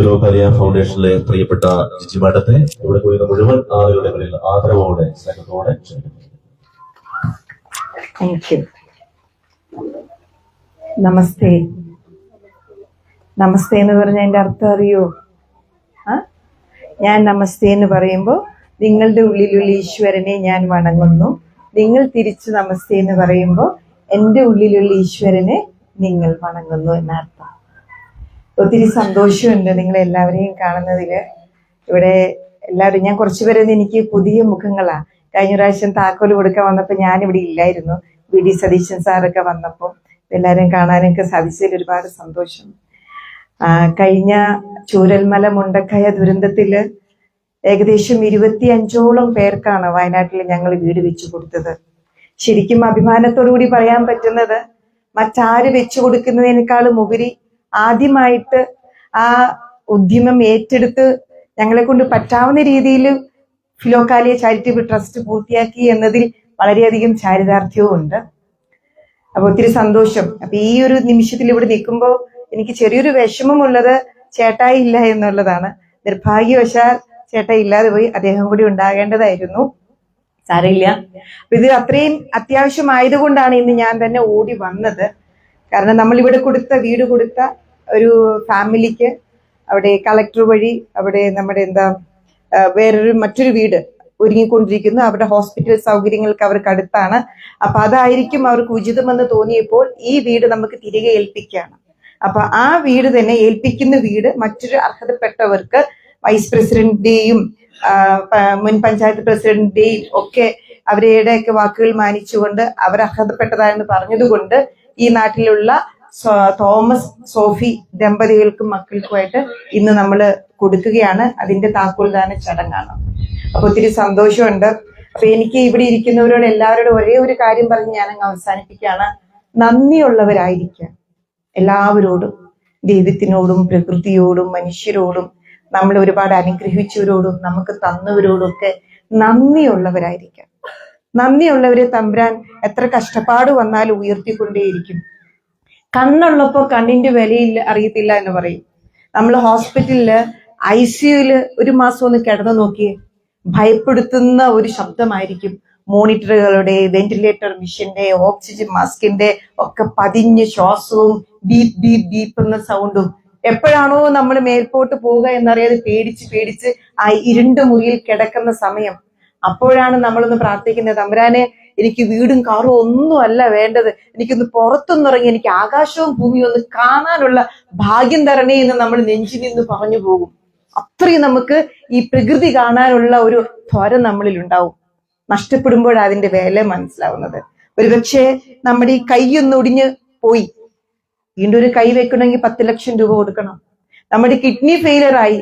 Philokalia ഫൗണ്ടേഷനിലെ പ്രിയപ്പെട്ട ജിജി മാഡത്തെ ഇവിടെ കൂടിയ മുഴുവൻ ആളുകളുടെ പേരിൽ ആദരവോടെ സ്നേഹത്തോടെ നമസ്തേ. നമസ്തേ എന്ന് പറഞ്ഞ അതിന്റെ അർത്ഥം അറിയോ? ഞാൻ നമസ്തേ എന്ന് പറയുമ്പോൾ നിങ്ങളുടെ ഉള്ളിലുള്ള ഈശ്വരനെ ഞാൻ വണങ്ങുന്നു. നിങ്ങൾ തിരിച്ച് നമസ്തേ എന്ന് പറയുമ്പോൾ എൻ്റെ ഉള്ളിലുള്ള ഈശ്വരനെ നിങ്ങൾ വണങ്ങുന്നു എന്നർത്ഥം. ഒത്തിരി സന്തോഷമുണ്ട് നിങ്ങളെല്ലാവരെയും കാണുന്നതില്. ഇവിടെ എല്ലാവരും, ഞാൻ കുറച്ചുപേരെ എനിക്ക് പുതിയ മുഖങ്ങളാണ്. കഴിഞ്ഞ പ്രാവശ്യം താക്കോല് കൊടുക്കാൻ വന്നപ്പോൾ ഞാനിവിടെ ഇല്ലായിരുന്നു. വി ഡി സതീശൻ സാറൊക്കെ വന്നപ്പോൾ എല്ലാവരും കാണാനൊക്കെ സാധിച്ചതിൽ ഒരുപാട് സന്തോഷം. കഴിഞ്ഞ ചൂരൽമല മുണ്ടക്കയ ദുരന്തത്തില് ഏകദേശം 25ഓളം പേർക്കാണ് വയനാട്ടിൽ ഞങ്ങൾ വീട് വെച്ചു കൊടുത്തത്. ശരിക്കും അഭിമാനത്തോടു കൂടി പറയാൻ പറ്റുന്നത്, മറ്റാര് വെച്ചു കൊടുക്കുന്നതിനേക്കാളും ഉപരി ആദ്യമായിട്ട് ആ ഉദ്യമം ഏറ്റെടുത്ത് ഞങ്ങളെ കൊണ്ട് പറ്റാവുന്ന രീതിയിൽ ഫിലോകാലിയ ചാരിറ്റബിൾ ട്രസ്റ്റ് പൂർത്തിയാക്കി എന്നതിൽ വളരെയധികം ചാരിതാർത്ഥ്യവും ഉണ്ട്. അപ്പൊ ഒത്തിരി സന്തോഷം. അപ്പൊ ഈ ഒരു നിമിഷത്തിൽ ഇവിടെ നിൽക്കുമ്പോൾ എനിക്ക് ചെറിയൊരു വിഷമമുള്ളത് ചേട്ടായി ഇല്ല എന്നുള്ളതാണ്. നിർഭാഗ്യവശാൽ ചേട്ടായി ഇല്ലാതെ പോയി. അദ്ദേഹം കൂടി ഉണ്ടാകേണ്ടതായിരുന്നു. സാരമില്ല. അപ്പൊ ഇത് അത്രയും അത്യാവശ്യമായതുകൊണ്ടാണ് ഇന്ന് ഞാൻ തന്നെ ഓടി വന്നത്. കാരണം നമ്മൾ ഇവിടെ വീട് കൊടുത്ത ഒരു ഫാമിലിക്ക് അവിടെ കളക്ടർ വഴി അവിടെ നമ്മുടെ മറ്റൊരു വീട് ഒരുങ്ങിക്കൊണ്ടിരിക്കുന്നു. അവരുടെ ഹോസ്പിറ്റൽ സൗകര്യങ്ങൾക്ക് അവർക്ക് അടുത്താണ്. അപ്പൊ അതായിരിക്കും അവർക്ക് ഉചിതമെന്ന് തോന്നിയപ്പോൾ ഈ വീട് നമുക്ക് തിരികെ ഏൽപ്പിക്കുകയാണ്. അപ്പൊ ആ വീട് തന്നെ ഏൽപ്പിക്കുന്ന വീട് മറ്റൊരു അർഹതപ്പെട്ടവർക്ക് വൈസ് പ്രസിഡന്റിന്റെയും മുൻ പഞ്ചായത്ത് പ്രസിഡന്റിന്റെയും ഒക്കെ അവരുടെയൊക്കെ വാക്കുകൾ മാനിച്ചുകൊണ്ട് അവർ അർഹതപ്പെട്ടതാണെന്ന് പറഞ്ഞതുകൊണ്ട് ഈ നാട്ടിലുള്ള തോമസ് സോഫി ദമ്പതികൾക്കും മക്കൾക്കുമായിട്ട് ഇന്ന് നമ്മൾ കൊടുക്കുകയാണ്. അതിന്റെ താക്കോൽദാന ചടങ്ങാണ്. അപ്പൊ ഒത്തിരി സന്തോഷമുണ്ട്. അപ്പൊ എനിക്ക് ഇവിടെ ഇരിക്കുന്നവരോട് എല്ലാവരോടും ഒരേ ഒരു കാര്യം പറഞ്ഞ് ഞാനങ്ങ് അവസാനിപ്പിക്കുകയാണ്. നന്ദിയുള്ളവരായിരിക്കുക എല്ലാവരോടും, ദൈവത്തിനോടും പ്രകൃതിയോടും മനുഷ്യരോടും നമ്മൾ ഒരുപാട് അനുഗ്രഹിച്ചവരോടും നമുക്ക് തന്നവരോടും ഒക്കെ നന്ദിയുള്ളവരായിരിക്കാം. നന്ദിയുള്ളവരെ തമ്പുരാൻ എത്ര കഷ്ടപ്പാട് വന്നാലും ഉയർത്തിക്കൊണ്ടേയിരിക്കും. കണ്ണുള്ളപ്പോ കണ്ണിന്റെ വിലയില്ല അറിയത്തില്ല എന്ന് പറയും. നമ്മൾ ഹോസ്പിറ്റലില് ICUല് ഒരു മാസം ഒന്ന് കിടന്നു നോക്കിയേ, ഭയപ്പെടുത്തുന്ന ഒരു ശബ്ദമായിരിക്കും. മോണിറ്ററുകളുടെ, വെന്റിലേറ്റർ മെഷീന്റെ, ഓക്സിജൻ മാസ്കിന്റെ ഒക്കെ പതിഞ്ഞ ശ്വാസവും ബീപ് ബീപ് ബീപ്പ് എന്ന സൗണ്ടും. എപ്പോഴാണോ നമ്മൾ മേൽപോട്ട് പോവുക എന്നറിയാതെ പേടിച്ച് ആ ഇരുണ്ട മുറിയിൽ കിടക്കുന്ന സമയം, അപ്പോഴാണ് നമ്മളൊന്ന് പ്രാർത്ഥിക്കുന്നത്, തമ്പുരാനെ എനിക്ക് വീടും കാറും ഒന്നും അല്ല വേണ്ടത്, എനിക്കൊന്ന് പുറത്തൊന്നിറങ്ങി എനിക്ക് ആകാശവും ഭൂമിയും ഒന്ന് കാണാനുള്ള ഭാഗ്യം തരണേ എന്ന് നമ്മൾ നെഞ്ചിൽ നിന്ന് പറഞ്ഞു പോകും. അത്രയും നമുക്ക് ഈ പ്രകൃതി കാണാനുള്ള ഒരു ത്വര നമ്മളിൽ ഉണ്ടാവും. നഷ്ടപ്പെടുമ്പോഴാണ് അതിന്റെ വില മനസ്സിലാവുന്നത്. ഒരുപക്ഷെ നമ്മുടെ ഈ കൈയൊന്ന് ഒടിഞ്ഞ് പോയി, വീണ്ടും ഒരു കൈ വെക്കണമെങ്കിൽ 10 ലക്ഷം രൂപ കൊടുക്കണം. നമ്മുടെ കിഡ്നി ഫെയിലർ ആയി,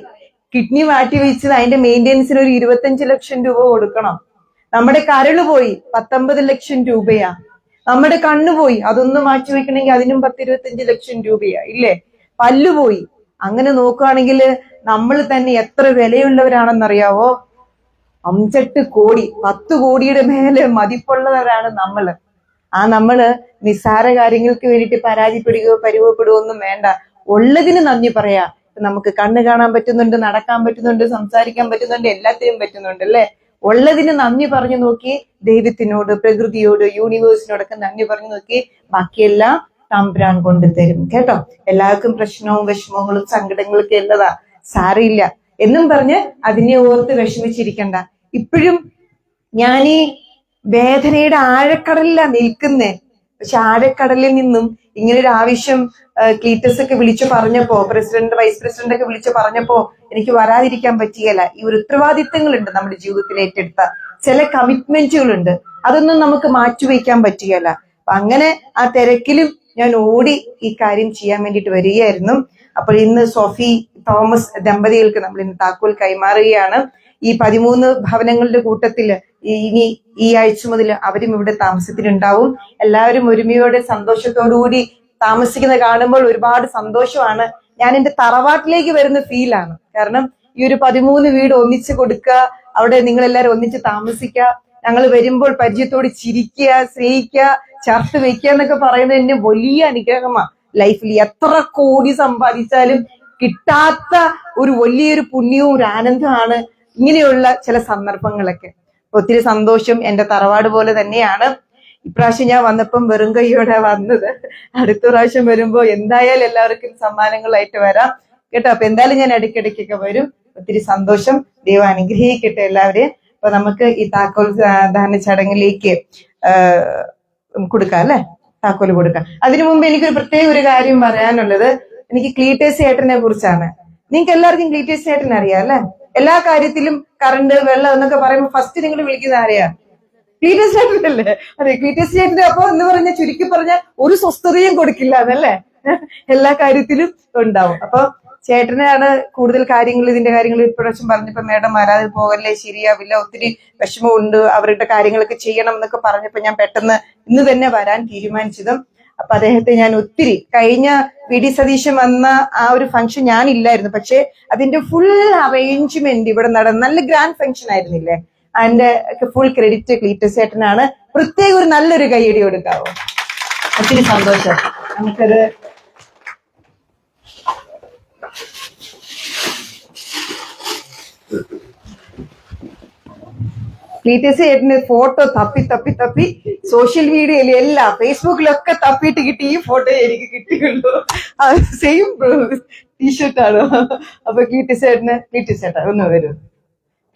കിഡ്നി മാറ്റി വെച്ചത് അതിന്റെ മെയിൻ്റെനൻസിന് ഒരു 25 ലക്ഷം രൂപ കൊടുക്കണം. നമ്മുടെ കരള് പോയി 19 ലക്ഷം രൂപയാ. നമ്മുടെ കണ്ണ് പോയി, അതൊന്ന് മാറ്റി വെക്കണമെങ്കിൽ അതിനും 10-25 ലക്ഷം രൂപയാ, ഇല്ലേ? പല്ലുപോയി. അങ്ങനെ നോക്കുകയാണെങ്കിൽ നമ്മൾ തന്നെ എത്ര വിലയുള്ളവരാണെന്നറിയാവോ? 5-8 കോടി, 10 കോടിയുടെ മേലെ മതിപ്പുള്ളവരാണ് നമ്മള്. നമ്മള് നിസ്സാര കാര്യങ്ങൾക്ക് വേണ്ടിയിട്ട് പരാജയപ്പെടുകയോ പരിവപ്പെടുകയോ ഒന്നും വേണ്ട. ഉള്ളതിന് നന്ദി പറയാ. നമുക്ക് കണ്ണ് കാണാൻ പറ്റുന്നുണ്ട്, നടക്കാൻ പറ്റുന്നുണ്ട്, സംസാരിക്കാൻ പറ്റുന്നുണ്ട്, എല്ലാത്തിനും പറ്റുന്നുണ്ട്, അല്ലെ? ഉള്ളതിന് നന്ദി പറഞ്ഞു നോക്കി, ദൈവത്തിനോട്, പ്രകൃതിയോട്, യൂണിവേഴ്സിനോടൊക്കെ നന്ദി പറഞ്ഞു നോക്കി, ബാക്കിയെല്ലാം തമ്പുരാൻ കൊണ്ടുതരും കേട്ടോ. എല്ലാവർക്കും പ്രശ്നവും വിഷമങ്ങളും സങ്കടങ്ങളൊക്കെ ഉള്ളതാ, സാരയില്ല എന്നും പറഞ്ഞ് അതിനെ ഓർത്ത് വിഷമിച്ചിരിക്കണ്ട. ഇപ്പോഴും ഞാനീ വേദനയുടെ ആഴക്കടലിലാ നിൽക്കുന്നേ. പക്ഷെ ആഴക്കടലിൽ നിന്നും ഇങ്ങനെ ഒരു ആവശ്യം ക്ലീറ്റസ് ഒക്കെ വിളിച്ചു പറഞ്ഞപ്പോ, പ്രസിഡന്റ് വൈസ് പ്രസിഡന്റ് ഒക്കെ വിളിച്ചു പറഞ്ഞപ്പോ എനിക്ക് വരാതിരിക്കാൻ പറ്റിയല്ല. ഈ ഒരു ഉത്തരവാദിത്തങ്ങളുണ്ട് നമ്മുടെ ജീവിതത്തിൽ ഏറ്റെടുത്ത ചില കമ്മിറ്റ്മെന്റുകളുണ്ട്, അതൊന്നും നമുക്ക് മാറ്റിവെക്കാൻ പറ്റുകയല്ല. അപ്പൊ അങ്ങനെ ആ തിരക്കിലും ഞാൻ ഓടി ഈ കാര്യം ചെയ്യാൻ വേണ്ടിയിട്ട് വരികയായിരുന്നു. അപ്പോൾ ഇന്ന് സോഫി തോമസ് ദമ്പതികൾക്ക് നമ്മൾ ഇന്ന് താക്കോൽ കൈമാറുകയാണ്. ഈ 13 ഭവനങ്ങളുടെ കൂട്ടത്തില് ഇനി ഈ ആഴ്ച മുതൽ അവരും ഇവിടെ താമസത്തിനുണ്ടാവും. എല്ലാവരും ഒരുമയോടെ സന്തോഷത്തോടുകൂടി താമസിക്കുന്ന കാണുമ്പോൾ ഒരുപാട് സന്തോഷമാണ്. ഞാൻ എന്റെ തറവാട്ടിലേക്ക് വരുന്ന ഫീലാണ്. കാരണം ഈ ഒരു 13 വീട് ഒന്നിച്ച് കൊടുക്കുക, അവിടെ നിങ്ങളെല്ലാവരും ഒന്നിച്ച് താമസിക്കുക, ഞങ്ങൾ വരുമ്പോൾ പരിചയത്തോട് ചിരിക്കുക, സ്നേഹിക്കുക, ചേർത്ത് വെക്കുക എന്നൊക്കെ പറയുന്നത് എന്നെ വലിയ അനുഗ്രഹമാണ്. ലൈഫിൽ എത്ര കോടി സമ്പാദിച്ചാലും കിട്ടാത്ത ഒരു വലിയൊരു പുണ്യവും ഒരു ആനന്ദമാണ് ഇങ്ങനെയുള്ള ചില സന്ദർഭങ്ങളൊക്കെ. ഒത്തിരി സന്തോഷം. എന്റെ തറവാട് പോലെ തന്നെയാണ്. ഇപ്രാവശ്യം ഞാൻ വന്നപ്പം വെറും കൈയോടെ വന്നത്. അടുത്ത പ്രാവശ്യം വരുമ്പോ എന്തായാലും എല്ലാവർക്കും സമ്മാനങ്ങളായിട്ട് വരാം കേട്ടോ. അപ്പൊ എന്തായാലും ഞാൻ ഇടയ്ക്കിടയ്ക്കൊക്കെ വരും. ഒത്തിരി സന്തോഷം. ദൈവം അനുഗ്രഹിക്കട്ടെ എല്ലാവരെയും. അപ്പൊ നമുക്ക് ഈ താക്കോൽ ദാന ചടങ്ങിലേക്ക് കൊടുക്കാം അല്ലെ, താക്കോല് കൊടുക്കാം. അതിനു മുമ്പ് എനിക്കൊരു പ്രത്യേക ഒരു കാര്യം പറയാനുള്ളത് എനിക്ക് ക്ലീറ്റസ് ചേട്ടനെ കുറിച്ചാണ്. നിങ്ങൾക്ക് എല്ലാവർക്കും ക്ലീറ്റസ് ചേട്ടൻ അറിയാം അല്ലെ. എല്ലാ കാര്യത്തിലും കറണ്ട് വെള്ളം എന്നൊക്കെ പറയുമ്പോൾ ഫസ്റ്റ് നിങ്ങൾ വിളിക്കുന്ന ആരെയാ? ക്ലീറ്റസ് ചേട്ടനല്ലേ? അതെ, ക്ലീറ്റസ് ചേട്ടന്റെ അപ്പൊ എന്ന് പറഞ്ഞ ചുരുക്കി പറഞ്ഞ ഒരു സ്വസ്ഥതയും കൊടുക്കില്ല എന്നല്ലേ, എല്ലാ കാര്യത്തിലും ഉണ്ടാവും. അപ്പൊ ചേട്ടനാണ് കൂടുതൽ കാര്യങ്ങൾ, ഇതിന്റെ കാര്യങ്ങൾ ഇപ്രാവശ്യം പറഞ്ഞപ്പോ മേഡം വരാതെ പോകല്ലേ, ശരിയാവില്ല, ഒത്തിരി വിഷമമുണ്ട്, അവരുടെ കാര്യങ്ങളൊക്കെ ചെയ്യണം എന്നൊക്കെ പറഞ്ഞപ്പോ ഞാൻ പെട്ടെന്ന് ഇന്ന് തന്നെ വരാൻ തീരുമാനിച്ചതും. അപ്പൊ അദ്ദേഹത്തെ ഞാൻ ഒത്തിരി കഴിഞ്ഞ വി ഡി സതീശൻ വന്ന ആ ഒരു ഫംഗ്ഷൻ ഞാനില്ലായിരുന്നു, പക്ഷെ അതിന്റെ ഫുൾ അറേഞ്ച്മെന്റ് ഇവിടെ നടന്ന നല്ല ഗ്രാൻഡ് ഫംഗ്ഷൻ ആയിരുന്നില്ലേ, അതിന്റെ ഫുൾ ക്രെഡിറ്റ് ക്ലീറ്റസ് ചേട്ടനാണ്. പ്രത്യേക ഒരു നല്ലൊരു കൈയടി കൊടുക്കാവോ? ഒത്തിരി സന്തോഷം. നമുക്കത് ക്ലീറ്റസ് ചേട്ടന് ഫോട്ടോ തപ്പി തപ്പി തപ്പി സോഷ്യൽ മീഡിയയിൽ എല്ലാം ഫേസ്ബുക്കിലൊക്കെ തപ്പിയിട്ട് കിട്ടി ഈ ഫോട്ടോ എനിക്ക് കിട്ടിയുള്ളൂ. സെയിം ടീഷർട്ടാണ്. അപ്പൊ ക്ലീറ്റസ് ചേട്ടാ ഒന്ന് വരൂ.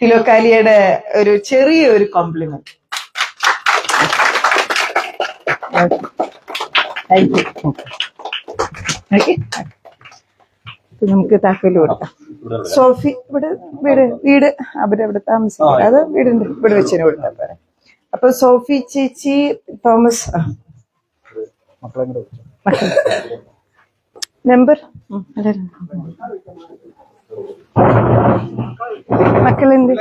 ഫിലോക്കാലിയുടെ ഒരു ചെറിയ ഒരു കോംപ്ലിമെന്റ്. നമുക്ക് താക്കോല് കൊടുക്കാം. സോഫി ഇവിടെ വീട് അവരവിടെ താമസിക്കുന്നത്, അത് വീടിന്റെ ഇവിടെ വെച്ചിന് കൊടുത്താൽ പോരെ. അപ്പൊ സോഫി ചേച്ചി, തോമസ് മെമ്പർ, മക്കളുണ്ട്.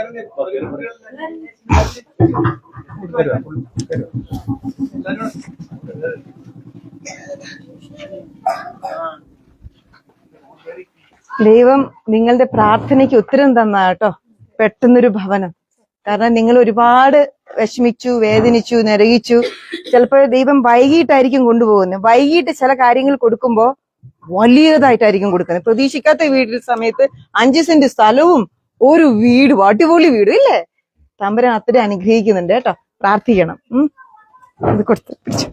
ദൈവം നിങ്ങളുടെ പ്രാർത്ഥനയ്ക്ക് ഉത്തരം തന്ന കേട്ടോ, പെട്ടെന്നൊരു ഭവനം. കാരണം നിങ്ങൾ ഒരുപാട് വിഷമിച്ചു, വേദനിച്ചു, നരകിച്ചു. ചിലപ്പോൾ ദൈവം വൈകിട്ടായിരിക്കും കൊണ്ടുപോകുന്നത്. വൈകിട്ട് ചില കാര്യങ്ങൾ കൊടുക്കുമ്പോ വലിയതായിട്ടായിരിക്കും കൊടുക്കുന്നത്. പ്രതീക്ഷിക്കാത്ത വീട്ടിൽ സമയത്ത് 5 സെന്റ് സ്ഥലവും ഒരു വീടും, അടിപൊളി വീടും ഇല്ലേ. തമ്പുരാൻ അത്രയും അനുഗ്രഹിക്കുന്നുണ്ട് കേട്ടോ. പ്രാർത്ഥിക്കണം. അത് കൊടുത്ത് പിടിച്ചു.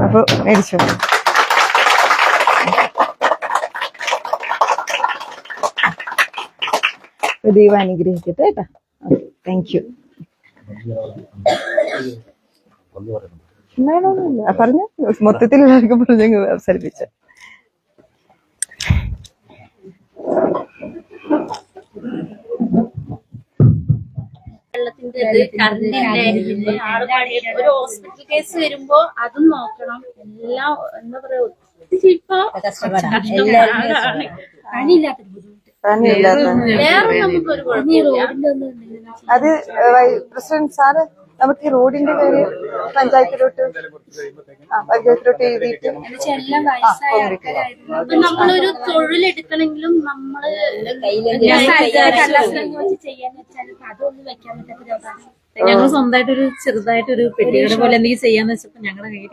അപ്പൊ മേടിച്ചോ. ദൈവം അനുഗ്രഹിക്കട്ടെ കേട്ടോ. Thank you. എന്താണോന്നില്ല പറഞ്ഞു, മൊത്തത്തിൽ എല്ലാവർക്കും പറഞ്ഞു അവസരിപ്പിച്ച. വെള്ളത്തിന്റെ കറണ്ടിന്റെ ഒരു ഹോസ്പിറ്റൽ കേസ് വരുമ്പോ അതും നോക്കണം. എല്ലാം എന്താ പറയാ, ഒത്തിരി ഇപ്പൊ പണിയില്ലാത്ത വേറെ നമുക്കൊരു കുഴപ്പമില്ല. അത് പ്രസിഡന്റ് സാറ് നമുക്ക് ഈ റോഡിന്റെ പേര് പഞ്ചായത്തിലോട്ട് എഴുതിയിട്ട് എല്ലാം വയസ്സായ ആൾക്കാരായിരുന്നു. നമ്മളൊരു തൊഴിലെടുക്കണമെങ്കിലും നമ്മള് ചെയ്യാന്ന് വെച്ചാൽ അതൊന്നും വെക്കാൻ പറ്റാത്ത. ഞങ്ങൾ സ്വന്തമായിട്ടൊരു ചെറുതായിട്ടൊരു പെട്ടികട പോലെ എന്തെങ്കിലും ചെയ്യാന്ന് വെച്ചപ്പോ ഞങ്ങളുടെ കയ്യിൽ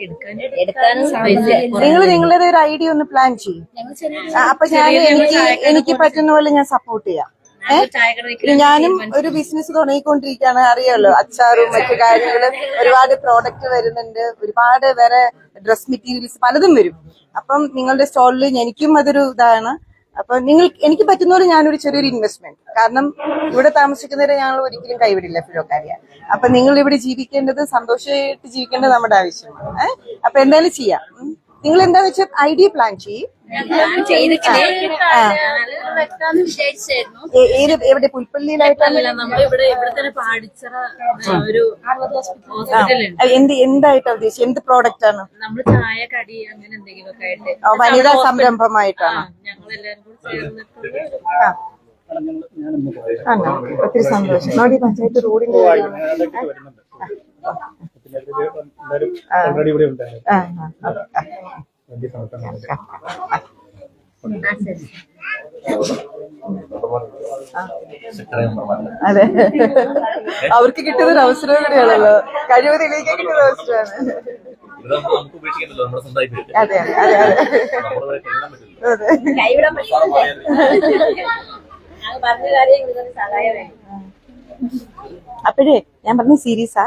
എടുക്കാനും നിങ്ങൾ നിങ്ങളുടെ ഒരു ഐഡിയ ഒന്ന് പ്ലാൻ ചെയ്യും. അപ്പൊ ഞാൻ എനിക്ക് പറ്റുന്ന പോലെ ഞാൻ സപ്പോർട്ട് ചെയ്യാം. ഞാനും ഒരു ബിസിനസ് തുടങ്ങിക്കൊണ്ടിരിക്കുകയാണ്, അറിയാലോ. അച്ചാറും മറ്റു കാര്യങ്ങളും ഒരുപാട് പ്രോഡക്റ്റ് വരുന്നുണ്ട്, ഒരുപാട് വേറെ ഡ്രസ് മെറ്റീരിയൽസ് പലതും വരും. അപ്പം നിങ്ങളുടെ സ്റ്റോളിൽ എനിക്കും അതൊരു ഇതാണ്. അപ്പൊ എനിക്ക് പറ്റുന്ന പോലെ ഞാനൊരു ചെറിയൊരു ഇൻവെസ്റ്റ്മെന്റ്, കാരണം ഇവിടെ താമസിക്കുന്നവരെ ഞങ്ങൾ ഒരിക്കലും കൈവിടില്ല ഫിലോക്കാലിയ. അപ്പൊ നിങ്ങൾ ഇവിടെ ജീവിക്കേണ്ടത്, സന്തോഷമായിട്ട് ജീവിക്കേണ്ടത് നമ്മുടെ ആവശ്യമാണ്. അപ്പൊ എന്തായാലും ചെയ്യാം. നിങ്ങൾ എന്താന്ന് വെച്ചാൽ ഐഡിയ പ്ലാൻ ചെയ്യും. എവിടെ പുൽപ്പള്ളിയിലായിട്ടാണ്? എന്തായിട്ടാ ഉദ്ദേശിച്ചത്? എന്ത് പ്രോഡക്റ്റ് ആണ്? നമ്മള് ചായ കടി അങ്ങനെ എന്തെങ്കിലുമൊക്കെ ആയിട്ട് വനിതാ സംരംഭമായിട്ടാണ്. ഒത്തിരി സന്തോഷം. നോടി പഞ്ചായത്ത് റോഡിന്റെ അതെ, അവർക്ക് കിട്ടുന്നൊരു അവസരം കൂടിയാണല്ലോ, കഴിവ് തെളിയിക്കാൻ കിട്ടുന്ന അവസരമാണ്. നമുക്ക് ഉപേക്ഷിക്കണ്ടല്ലോ, നമ്മുടെ സ്വന്തമായി പോയിട്ട് അതെ അതെ അതെ അതെ നമ്മളെ കൈവിടാൻ പറ്റില്ല. അതെ. കൈവിടാൻ പറ്റില്ല. ഞങ്ങൾ പറഞ്ഞ കാര്യം ഇതൊരു സഹായമേ. അപ്പോഴേ ഞാൻ പറഞ്ഞ സീരീസാ,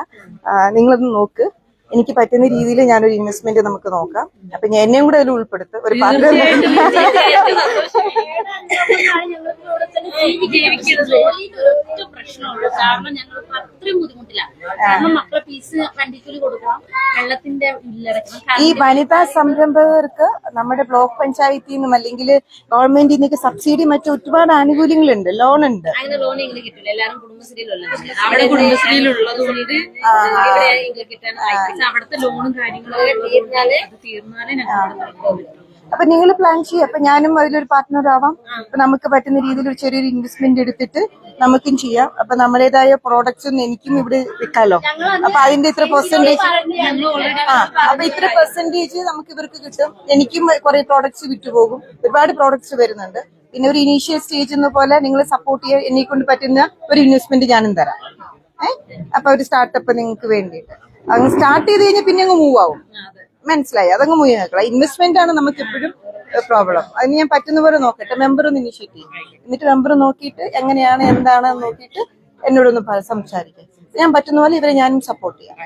നിങ്ങളൊന്ന് നോക്ക്. എനിക്ക് പറ്റുന്ന രീതിയിൽ ഞാനൊരു ഇൻവെസ്റ്റ്മെന്റ് നമുക്ക് നോക്കാം. അപ്പൊ ഞാൻ എന്നെയും കൂടെ അതിൽ ഉൾപ്പെടുത്തും. ഒരു പാർട്ട്ണർ പ്രശ്നമുള്ളൂ. കാരണം ഞങ്ങൾക്ക് അത്രയും ബുദ്ധിമുട്ടില്ല. കാരണം മക്കളെ ഫീസ് വണ്ടിക്കൂലി കൊടുക്കണം, വെള്ളത്തിന്റെ ബില്ലടക്കണം. ഈ വനിതാ സംരംഭകർക്ക് നമ്മുടെ ബ്ലോക്ക് പഞ്ചായത്തിൽ നിന്നും അല്ലെങ്കിൽ ഗവൺമെന്റിൽ നിന്നൊക്കെ സബ്സിഡി മറ്റു ഒരുപാട് ആനുകൂല്യങ്ങളുണ്ട്, ലോൺ ഉണ്ട്. അങ്ങനെ ലോൺ എങ്കിലും കിട്ടില്ല. എല്ലാരും കുടുംബശ്രീയിലുള്ളത്, അവിടെ കുടുംബശ്രീയിലുള്ളത് കൊണ്ട് ഇവിടെ കിട്ടാൻ അവിടുത്തെ ലോണും കാര്യങ്ങളും തീർന്നാലേ ഞങ്ങൾ. അപ്പൊ നിങ്ങൾ പ്ലാൻ ചെയ്യും. അപ്പൊ ഞാനും അതിലൊരു പാർട്ട്ണർ ആവാം. അപ്പൊ നമുക്ക് പറ്റുന്ന രീതിയിൽ ഒരു ചെറിയൊരു ഇൻവെസ്റ്റ്മെന്റ് എടുത്തിട്ട് നമുക്കും ചെയ്യാം. അപ്പൊ നമ്മുടേതായ പ്രോഡക്ട്സ് എനിക്കും ഇവിടെ വിൽക്കാലോ. അപ്പൊ അതിന്റെ ഇത്ര പെർസെന്റേജ്, അപ്പൊ ഇത്ര പെർസെന്റേജ് നമുക്ക് ഇവർക്ക് കിട്ടും. എനിക്കും കുറെ പ്രോഡക്ട്സ് വിറ്റുപോകും. ഒരുപാട് പ്രോഡക്ട്സ് വരുന്നുണ്ട്. പിന്നെ ഒരു ഇനീഷ്യൽ സ്റ്റേജ് എന്ന പോലെ നിങ്ങൾ സപ്പോർട്ട് ചെയ്യാൻ എന്നെ കൊണ്ട് പറ്റുന്ന ഒരു ഇൻവെസ്റ്റ്മെന്റ് ഞാനും തരാം. അപ്പൊ ഒരു സ്റ്റാർട്ടപ്പ് നിങ്ങൾക്ക് വേണ്ടിയിട്ട് അങ്ങ് സ്റ്റാർട്ട് ചെയ്ത് കഴിഞ്ഞാൽ പിന്നെ അങ്ങ് മൂവ് ആവും. മനസ്സിലായി? അതങ്ങ് മൂവ് ചെയ്യണം. ഇൻവെസ്റ്റ്മെന്റ് ആണ് നമുക്ക് എപ്പോഴും പ്രോബ്ലം. അതിന് ഞാൻ പറ്റുന്ന പോലെ നോക്കട്ടെ. മെമ്പർ ഒന്ന് ഇനിഷ്യേറ്റ് ചെയ്യും. എന്നിട്ട് മെമ്പർ നോക്കിയിട്ട് എങ്ങനെയാണ് എന്താണെന്ന് നോക്കിയിട്ട് എന്നോടൊന്ന് സംസാരിക്കാം. ഞാൻ പറ്റുന്ന പോലെ ഇവരെ ഞാനും സപ്പോർട്ട് ചെയ്യാം.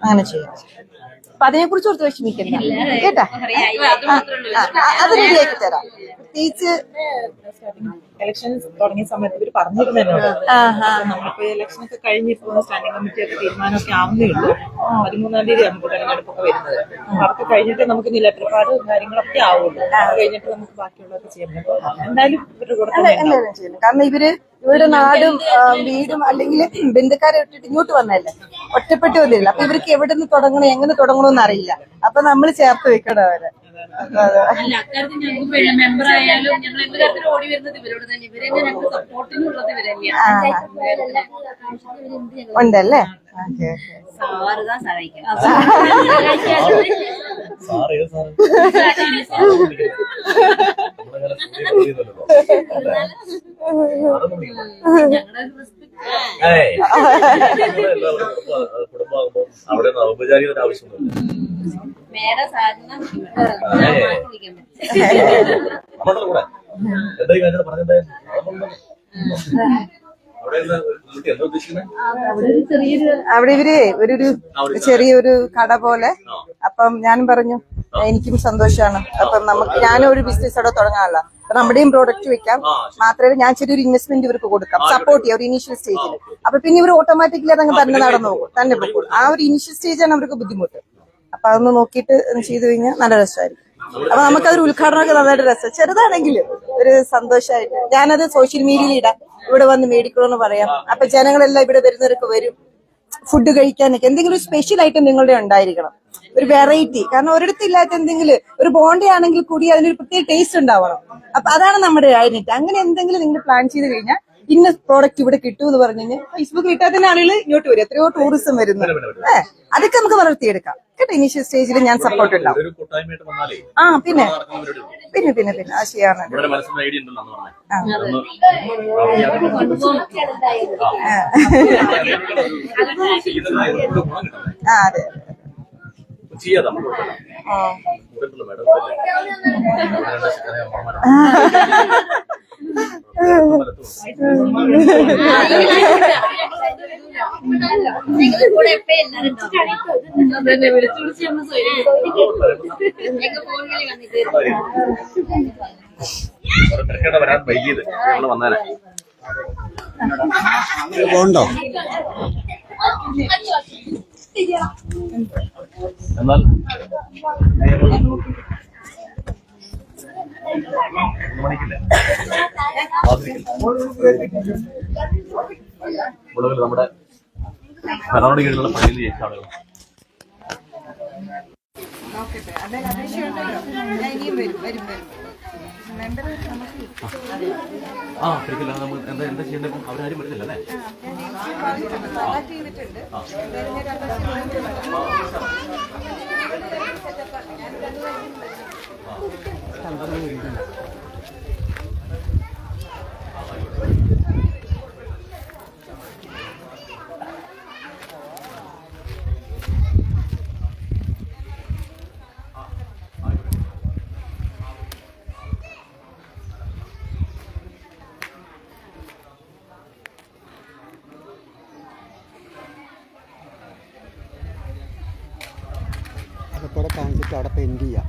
അങ്ങനെ ചെയ്യാം. അപ്പൊ അതിനെ കുറിച്ച് ഓർത്ത് വിഷമിക്കണ്ട കേട്ടാ. അത് റെഡിയാക്കി തരാം. പ്രത്യേകിച്ച് ഇലക്ഷൻ തുടങ്ങിയ സമയത്ത് ഇവര് പറഞ്ഞിരുന്നു എന്നോട്. നമ്മളിപ്പോ ഇലക്ഷൻ ഒക്കെ കഴിഞ്ഞിപ്പോ സ്റ്റാൻഡിംഗ് കമ്മിറ്റി ഒക്കെ തീരുമാനമൊക്കെ ആവുന്നേ ഉള്ളൂ. 13-ാം തീയതി നമുക്ക് തെരഞ്ഞെടുപ്പൊക്കെ വരുന്നത്. അതൊക്കെ കഴിഞ്ഞിട്ട് നമുക്ക് ലെറ്റർ പാഡ് കാര്യങ്ങളൊക്കെ ആവുള്ളൂ. അത് കഴിഞ്ഞിട്ട് നമുക്ക് ബാക്കിയുള്ളതൊക്കെ ചെയ്യാൻ പറ്റും. എന്തായാലും ഇവരുടെ കൂടെ എല്ലാവരും ചെയ്യണം. കാരണം ഇവരുടെ നാടും വീടും അല്ലെങ്കിൽ ബന്ധുക്കാരെ ഇട്ടിട്ട് ഇങ്ങോട്ട് വന്നല്ലേ, ഒറ്റപ്പെട്ട് വന്നില്ല. അപ്പൊ ഇവർക്ക് എവിടെ നിന്ന് തുടങ്ങണം എങ്ങനെ തുടങ്ങണമെന്ന് അറിയില്ല. അപ്പൊ നമ്മൾ ചേർത്ത് വെക്കണം അവരെ. അല്ല, അക്കാര്യത്തിൽ ഞങ്ങൾക്ക് മെമ്പർ ആയാലും ഞങ്ങൾ എന്ത് കാര്യത്തിൽ ഓടി വരുന്നത് ഇവരോട് തന്നെ. ഇവരെ ഞങ്ങൾക്ക് സപ്പോർട്ടിനുള്ളത് ഇവർ തന്നെയാണ്. ഉണ്ടല്ലേ? സാറുതാ സഹായിക്കാം. അവിടെ ഔപചാരികത ആവശ്യമൊന്നുമില്ല. മേഡം സാറിന് വിളിക്കാൻ കൂടെ എന്താ കാര്യം പറഞ്ഞത്? അവിടെ ഇവര് ഒരു ചെറിയൊരു കട പോലെ. അപ്പം ഞാനും പറഞ്ഞു എനിക്കും സന്തോഷമാണ്. അപ്പം നമുക്ക് ഞാനും ഒരു ബിസിനസ് അവിടെ തുടങ്ങാനുള്ള നമ്മുടെയും പ്രോഡക്റ്റ് വെക്കാം. മാത്രമല്ല ഞാൻ ചെറിയൊരു ഇൻവെസ്റ്റ്മെന്റ് ഇവർക്ക് കൊടുക്കാം, സപ്പോർട്ട് ചെയ്യാം ഒരു ഇനീഷ്യൽ സ്റ്റേജിൽ. അപ്പൊ പിന്നെ ഇവർ ഓട്ടോമാറ്റിക്കലി അതങ്ങ് തന്നെ നടന്നു പോകും, തന്നെ പോകും. ആ ഒരു ഇനീഷ്യൽ സ്റ്റേജാണ് അവർക്ക് ബുദ്ധിമുട്ട്. അപ്പൊ അതൊന്ന് നോക്കിയിട്ട് ചെയ്ത് കഴിഞ്ഞാൽ നല്ല രസമായിരിക്കും. അപ്പൊ നമുക്കതൊരു ഉദ്ഘാടനമൊക്കെ നന്നായിട്ട് രസം, ചെറുതാണെങ്കിലും ഒരു സന്തോഷമായിട്ട്. ഞാനത് സോഷ്യൽ മീഡിയയിൽ ഇടാം, ഇവിടെ വന്ന് മേടിക്കണമെന്ന് പറയാം. അപ്പൊ ജനങ്ങളെല്ലാം ഇവിടെ വരുന്നവരൊക്കെ വരും ഫുഡ് കഴിക്കാനൊക്കെ. എന്തെങ്കിലും ഒരു സ്പെഷ്യൽ ഐറ്റം നിങ്ങളുടെ ഉണ്ടായിരിക്കണം, ഒരു വെറൈറ്റി. കാരണം ഒരിടത്തില്ലാത്ത എന്തെങ്കിലും ഒരു ബോണ്ട ആണെങ്കിൽ കൂടി അതിനൊരു പ്രത്യേക ടേസ്റ്റ് ഉണ്ടാവണം. അപ്പൊ അതാണ് നമ്മുടെ ഐഡന്റിറ്റി. അങ്ങനെ എന്തെങ്കിലും നിങ്ങൾ പ്ലാൻ ചെയ്ത് കഴിഞ്ഞാൽ ഇന്ന പ്രോഡക്റ്റ് ഇവിടെ കിട്ടും എന്ന് പറഞ്ഞു കഴിഞ്ഞാൽ ഫേസ്ബുക്ക് കിട്ടാത്ത ആളുകൾ ഇങ്ങോട്ട് വരും. എത്രയോ ടൂറിസം വരുന്നു. അതൊക്കെ നമുക്ക് വളർത്തിയെടുക്കാം കേട്ടോ. ഇനീഷ്യൽ സ്റ്റേജിൽ ഞാൻ സപ്പോർട്ട് ഉണ്ടാവും. പിന്നെ പിന്നെ പിന്നെ പിന്നെ ആ ശരിയാണ്. അതെ വരാൻ വൈകിയത് വന്നാലേ പോണ്ടോ? എന്നാൽ നമ്മുടെ കർണാടക കീഴിലുള്ള പള്ളിയിൽ ജയിച്ച ആളുകൾ ശരിക്കില്ല. നമ്മൾ എന്താ ചെയ്യേണ്ടത്? അവരാരും വരുന്നില്ല അല്ലേ? തീരുമാനിച്ചിട്ട് അവിടെ പെൻഡ് ചെയ്യാം.